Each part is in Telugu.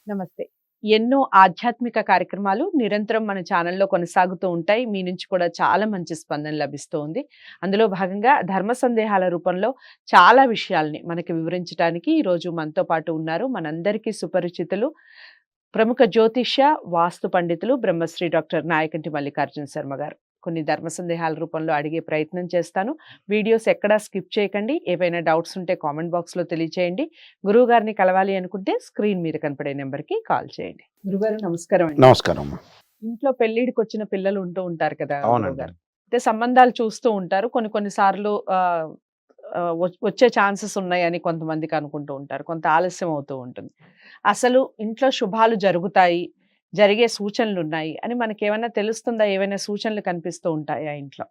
నమస్తే. ఎన్నో ఆధ్యాత్మిక కార్యక్రమాలు నిరంతరం మన ఛానల్‌లో కొనసాగుతూ ఉంటాయి. మీ నుంచి కూడా చాలా మంచి స్పందన లభిస్తూ ఉంది. అందులో భాగంగా ధర్మ సందేహాల రూపంలో చాలా విషయాల్ని మనకి వివరించటానికి ఈరోజు మనతో పాటు ఉన్నారు. మనందరికీ సుపరిచితులు, ప్రముఖ జ్యోతిష్య, వాస్తు పండితులు బ్రహ్మశ్రీ డాక్టర్ నాయకంటి మల్లికార్జున శర్మ గారు. కొన్ని ధర్మ సందేహాల రూపంలో అడిగే ప్రయత్నం చేస్తాను. వీడియోస్ ఎక్కడా స్కిప్ చేయకండి. ఏవైనా డౌట్స్ ఉంటే కామెంట్ బాక్స్‌లో తెలియచేయండి. గురువుగారిని కలవాలి అనుకుంటే స్క్రీన్ మీద కనపడే నెంబర్‌కి కాల్ చేయండి. గురుగారు నమస్కారం అండి. నమస్కారం అమ్మా. ఇంట్లో పెళ్ళిడికొచ్చిన పిల్లలు ఉంటూ ఉంటారు కదా అవునండి. గురువుగారు. అయితే సంబంధాలు చూస్తూ ఉంటారు. కొన్ని సార్లు వచ్చే ఛాన్సెస్ ఉన్నాయని కొంతమందికి అనుకుంటూ ఉంటారు. కొంత ఆలస్యం అవుతూ ఉంటుంది. అసలు ఇంట్లో శుభాలు జరుగుతాయి, జరిగే సూచనలున్నాయి అని మనకేమన్నా తెలుస్తుందా? ఏవైనా సూచనలు కనిపిస్తూ ఉంటాయా ఇంట్లో?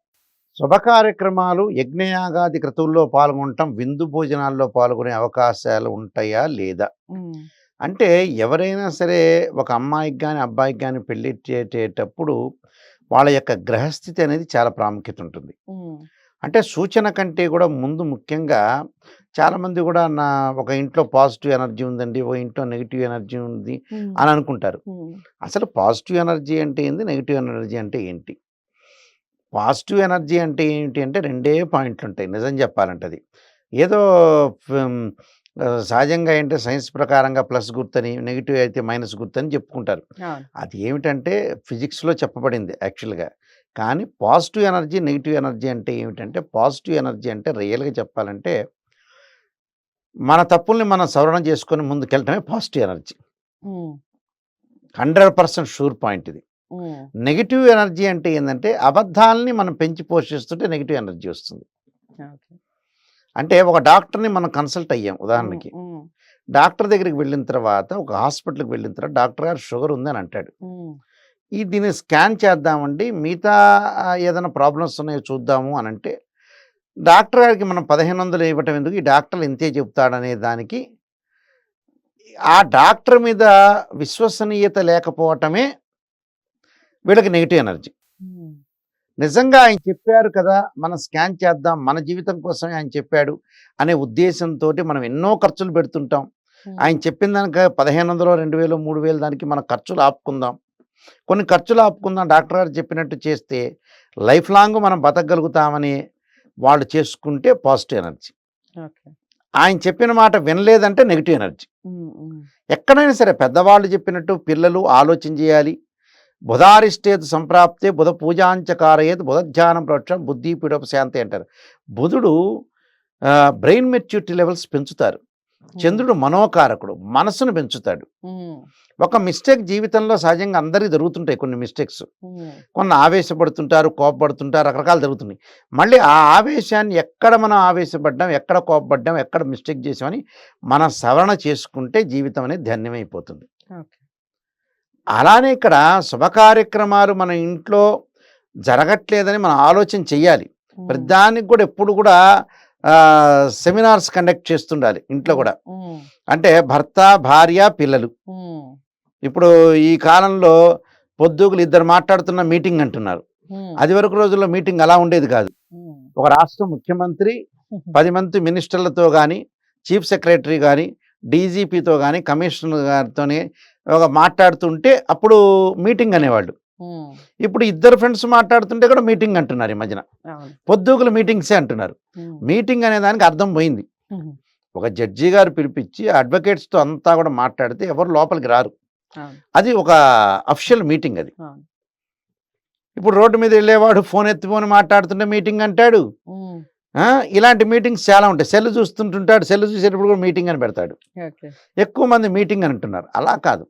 శుభ కార్యక్రమాలు, యజ్ఞయాగాది క్రతువుల్లో పాల్గొనటం, విందు భోజనాల్లో పాల్గొనే అవకాశాలు ఉంటాయా లేదా? హ్మ్. అంటే ఎవరైనా సరే ఒక అమ్మాయికి గాని, అబ్బాయికి గాని పెళ్లి చేసేటప్పుడు వాళ్ళ యొక్క గ్రహస్థితి అనేది చాలా ప్రాముఖ్యత ఉంటుంది. హ్మ్. అంటే సూచన కంటే కూడా ముందు ముఖ్యంగా చాలామంది కూడా ఒక ఇంట్లో పాజిటివ్ ఎనర్జీ ఉందండి, ఒక ఇంట్లో నెగిటివ్ ఎనర్జీ ఉంది హ్మ్. అని అనుకుంటారు. హ్మ్. అసలు పాజిటివ్ ఎనర్జీ అంటే ఏంది? నెగిటివ్ ఎనర్జీ అంటే ఏంటి? పాజిటివ్ ఎనర్జీ అంటే ఏంటి అంటే రెండే పాయింట్లుంటాయి నిజం చెప్పాలంటే అది. ఏదో ఫిమ్ సహజంగా ఏంటే సైన్స్ ప్రకారంగా ప్లస్ గుర్తని, నెగిటివ్ అయితే మైనస్ గుర్తని చెప్పుకుంటారు. అవును. అది ఏమిటంటే ఫిజిక్స్‌లో చెప్పబడింది యాక్చువల్‌గా. కానీ పాజిటివ్ ఎనర్జీ, నెగిటివ్ ఎనర్జీ అంటే ఏమిటంటే పాజిటివ్ ఎనర్జీ అంటే రియల్‌గా చెప్పాలంటే మన తప్పుల్ని మనం సవరణ చేసుకొని ముందుకెళ్ళటమే పాజిటివ్ ఎనర్జీ. హ్మ్. 100% షూర్ పాయింట్ ఇది. హ్మ్. నెగెటివ్ ఎనర్జీ అంటే ఏందంటే అబద్ధాల్ని మనం పెంచి పోషిస్తుంటే నెగెటివ్ ఎనర్జీ వస్తుంది. ఓకే. అంటే ఒక డాక్టర్‌ని మనం కన్సల్ట్ అయ్యాం హ్మ్. ఉదాహరణకి. హ్మ్. డాక్టర్ దగ్గరికి వెళ్ళిన తర్వాత ఒక హాస్పిటల్‌కి వెళ్ళిన తర్వాత డాక్టర్ గారు షుగర్ ఉందని అంటాడు. హ్మ్. దీన్ని స్కాన్ చేద్దామండి. మిగతా ఏదైనా ప్రాబ్లమ్స్ ఉన్నాయో చూద్దాము అనంటే, డాక్టర్ గారికి మనం 1500 ఇవ్వటం ఎందుకు? ఈ డాక్టర్ ఇంతే చెప్తాడనే దానికి ఆ డాక్టర్ మీద విశ్వసనీయత లేకపోవటమే వీళ్ళకి నెగెటివ్ ఎనర్జీ. హ్మ్. నిజంగా ఆయన చెప్పారు కదా! మనం స్కాన్ చేద్దాం. మన జీవితం కోసమే ఆయన చెప్పాడు అనే ఉద్దేశంతోటి మనం ఎన్నో ఖర్చులు పెడుతుంటాం. ఆయన హ్మ్. చెప్పిన దానికి 1500, 2000, 3000 దానికి మన ఖర్చులు ఆపుకుందాం. కొన్ని ఖర్చులు ఆపుకుందాం డాక్టర్ గారు చెప్పినట్టు చేస్తే లైఫ్ లాంగ్ మనం బతకగలుగుతామని వాళ్ళు చేసుకుంటే పాజిటివ్ ఎనర్జీ. ఓకే. ఆయన చెప్పిన మాట వినలేదంటే నెగెటివ్ ఎనర్జీ. హ్మ్. హ్మ్. ఎక్కడైనా సరే పెద్దవాళ్ళు చెప్పినట్టు పిల్లలు ఆలోచన చేయాలి. బుధారిష్టేతు సంప్రాప్తే బుధ పూజాంచకారయేత్ బుధధ్యానం ప్రోక్షం బుద్ధి పీడోపశాంతి అంటారు. బుధుడు బ్రెయిన్ మెచ్యూరిటీ లెవెల్స్ పెంచుతారు. హ్మ్. చంద్రుడు మనోకారకుడు, మనసును పెంచుతాడు. హ్మ్. ఒక మిస్టేక్ జీవితంలో సహజంగా అందరికీ జరుగుతుంటాయి కొన్ని మిస్టేక్స్. హ్మ్. కొన్ని ఆవేశపడుతుంటారు, కోపపడుతుంటారు, రకరకాలు జరుగుతున్నాయి. మళ్ళీ ఆ ఆవేశాన్ని ఎక్కడ మనం ఆవేశపడ్డాం, ఎక్కడ కోపపడ్డాం, ఎక్కడ మిస్టేక్ చేసామని మనం సవరణ చేసుకుంటే జీవితం అనేది ధన్యమైపోతుంది. ఓకే. అలానే ఇక్కడ శుభ కార్యక్రమాలు మన ఇంట్లో జరగట్లేదని మనం ఆలోచన చెయ్యాలి. హ్మ్. ప్రతిదానికి కూడా ఎప్పుడు కూడా సెమినార్స్ కండక్ట్ చేస్తుండాలి ఇంట్లో హ్మ్. కూడా. హ్మ్. అంటే భర్త, భార్య, పిల్లలు. హ్మ్. ఇప్పుడు ఈ కాలంలో పొద్దుగులు ఇద్దరు మాట్లాడుతున్న మీటింగ్ అంటున్నారు. హ్మ్. అదివరకు రోజుల్లో మీటింగ్ అలా ఉండేది కాదు. హ్మ్. ఒక రాష్ట్ర ముఖ్యమంత్రి 10 మంది మినిస్టర్లతో గాని, చీఫ్ సెక్రటరీ గాని, డీజీపీతో గాని, కమిషనర్ గారితోని మాట్లాడుతుంటే అప్పుడు మీటింగ్ అనేవాళ్ళు. హ్మ్. ఇప్పుడు ఇద్దరు ఫ్రెండ్స్ మాట్లాడుతుంటే కూడా మీటింగ్ అంటున్నారు ఈ మధ్యన. అవును. పొద్దుగులు మీటింగ్సే అంటున్నారు. హ్మ్. మీటింగ్ అనే దానికి అర్థం పోయింది. హుహు. ఒక జడ్జి గారు పిలిపించి అడ్వకేట్స్‌తో అంతా కూడా మాట్లాడితే ఎవరు లోపలికి రారు. అవును. అది ఒక అఫీషియల్ మీటింగ్ అది. అవును. ఇప్పుడు రోడ్డు మీద వెళ్ళేవాడు ఫోన్ ఎత్తుకొని మాట్లాడుతుంటే మీటింగ్ అంటాడు. హ్మ్. ఆ! ఇలాంటి మీటింగ్స్ చాలా ఉంటాయి. సెల్ చూస్తుంటుంటాడు. సెల్ చూసేటప్పుడు కూడా మీటింగ్ అని పెడతాడు. ఓకే. ఎక్కువ మంది మీటింగ్ అని అంటున్నారు. అలా కాదు.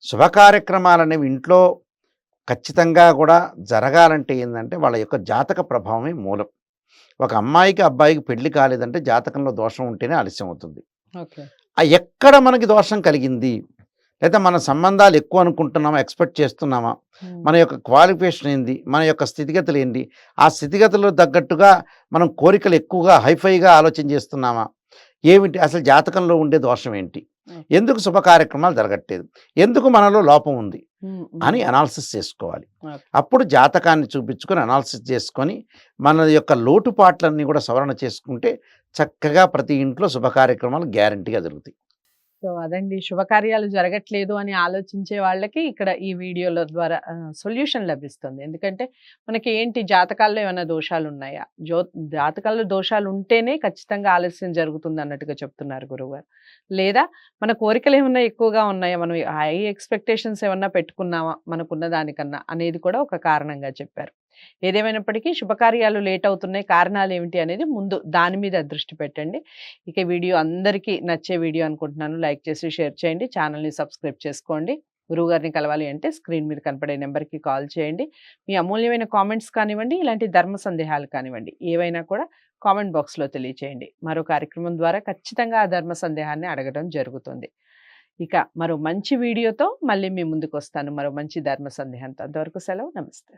శుభ కార్యక్రమాలనేవి ఇంట్లో ఖచ్చితంగా కూడా జరగాలంటే ఏందంటే వాళ్ళ యొక్క జాతక ప్రభావమే మూలం. ఒక అమ్మాయికి, అబ్బాయికి పెళ్లి కాలేదంటే జాతకంలో దోషం ఉంటేనే ఆలస్యం అవుతుంది. ఓకే. ఎక్కడ మనకి దోషం కలిగింది? లేదా మన సంబంధాలు ఎక్కువ అనుకుంటున్నామా? ఎక్స్‌పెక్ట్ చేస్తున్నామా? హ్మ్. మన యొక్క క్వాలిఫికేషన్ ఏంది? మన యొక్క స్థితిగతులు ఏంటి? ఆ స్థితిగతులకు తగ్గట్టుగా మనం కోరికలు ఎక్కువగా హైఫైగా ఆలోచన చేస్తున్నామా? ఏమిటి అసలు జాతకంలో ఉండే దోషం ఏంటి? ఓకే. ఎందుకు శుభ కార్యక్రమాలు జరగట్లేదు? ఎందుకు మనలో లోపం ఉంది? హ్మ్. అని హ్మ్. అనాలిసిస్ చేసుకోవాలి. ఓకే. అప్పుడు జాతకాన్ని చూపించుకొని అనాలిసిస్ చేసుకొని మన యొక్క లోటుపాట్లన్నీ కూడా సవరణ చేసుకుంటే చక్కగా ప్రతి ఇంట్లో శుభ కార్యక్రమాలు గ్యారంటీగా జరుగుతాయి. సో, సో అదండి, శుభకార్యాలు జరగట్లేదు అని ఆలోచించే వాళ్ళకి ఇక్కడ ఈ వీడియోల ద్వారా సొల్యూషన్ లభిస్తుంది. ఎందుకంటే మనకి ఏంటి, జాతకాల్లో ఏమైనా దోషాలు ఉన్నాయా? జాతకాల్లో దోషాలు ఉంటేనే ఖచ్చితంగా ఆలస్యం జరుగుతుంది అన్నట్టుగా చెప్తున్నారు గురువుగారు. లేదా మన కోరికలు ఏమన్నా ఎక్కువగా ఉన్నాయా? మనం హై ఎక్స్‌పెక్టేషన్స్ ఏమన్నా పెట్టుకున్నామా మనకున్న దానికన్నా అనేది కూడా ఒక కారణంగా చెప్పారు. ఏదేమైనప్పటికీ శుభకార్యాలు లేట్ అవుతున్నాయి. కారణాలు ఏమిటి అనేది ముందు దాని మీద దృష్టి పెట్టండి. ఇక వీడియో అందరికీ నచ్చే వీడియో అనుకుంటున్నాను. లైక్ చేసి షేర్ చేయండి. ఛానల్‌ని సబ్స్క్రైబ్ చేసుకోండి. గురువుగారిని కలవాలి అంటే స్క్రీన్ మీద కనపడే నెంబర్‌కి కాల్ చేయండి. మీ అమూల్యమైన కామెంట్స్ కానివ్వండి, ఇలాంటి ధర్మ సందేహాలు కానివ్వండి, ఏవైనా కూడా కామెంట్ బాక్స్‌లో తెలియచేయండి. మరో కార్యక్రమం ద్వారా ఖచ్చితంగా ఆ ధర్మ సందేహాన్ని అడగడం జరుగుతుంది. ఇక మరో మంచి వీడియోతో మళ్ళీ మీ ముందుకొస్తాను. మరో మంచి ధర్మ సందేహంతో. అంతవరకు సెలవు. నమస్తే.